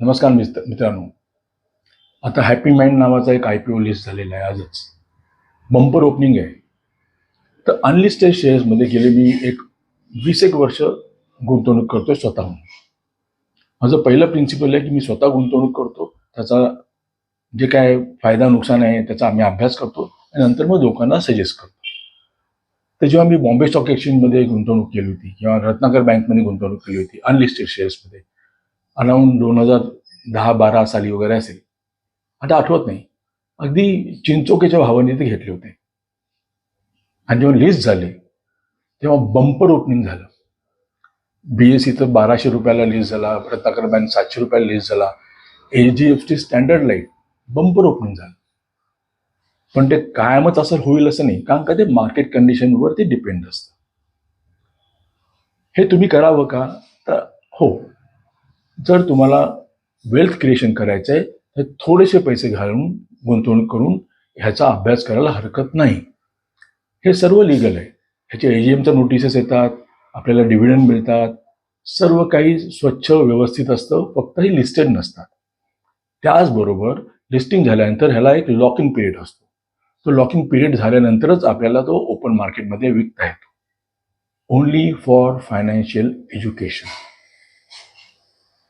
नमस्कार मित्रांनो. आता हॅपी माइंड नावाचा एक IPO लिस्ट झालेला आहे आजच. बंपर ओपनिंग आहे. तर अनलिस्टेड शेअर्समध्ये गेले मी 20 वर्ष गुंतवणूक करतोय स्वतःहून. माझं पहिलं प्रिन्सिपल आहे की मी स्वतः गुंतवणूक करतो, त्याचा जे काय फायदा नुकसान आहे त्याचा आम्ही अभ्यास करतो आणि नंतर मग लोकांना सजेस्ट करतो. तर जेव्हा मी बॉम्बे स्टॉक एक्सचेंजमध्ये गुंतवणूक केली होती किंवा रत्नाकर बँकमध्ये गुंतवणूक केली होती अनलिस्टेड शेअर्समध्ये, अराउंड 2010-12 साली वगैरे असेल, आता आठवत नाही, अगदी चिंचोकेच्या भावाने ते घेतले होते. आणि जेव्हा लिस्ट झाली तेव्हा बंपर ओपनिंग झालं. BSE तर 1200 रुपयाला लिस्ट झाला, रत्नाकर बँक 700 रुपयाला लिस्ट झाला, HDFC standard light bumper opening झालं. पण ते कायमच असं होईल असं नाही, कारण का ते मार्केट कंडिशनवर ते डिपेंड असतं. हे तुम्ही करावं का? तर हो, जर तुम्हाला वेल्थ क्रिएशन करायचं आहे तर थोडेसे पैसे घालून गुंतवणूक करून ह्याचा अभ्यास करायला हरकत नाही. हे सर्व लिगल आहे. ह्याचे AGMच्या नोटिसेस येतात, आपल्याला डिव्हिडंड मिळतात, सर्व काही स्वच्छ व्यवस्थित असतं, फक्त हे लिस्टेड नसतात. त्याचबरोबर लिस्टिंग झाल्यानंतर ह्याला एक लॉकिंग पिरियड असतो. तो लॉकिंग पिरियड झाल्यानंतरच आपल्याला तो ओपन मार्केटमध्ये विकता येतो. Only for financial education.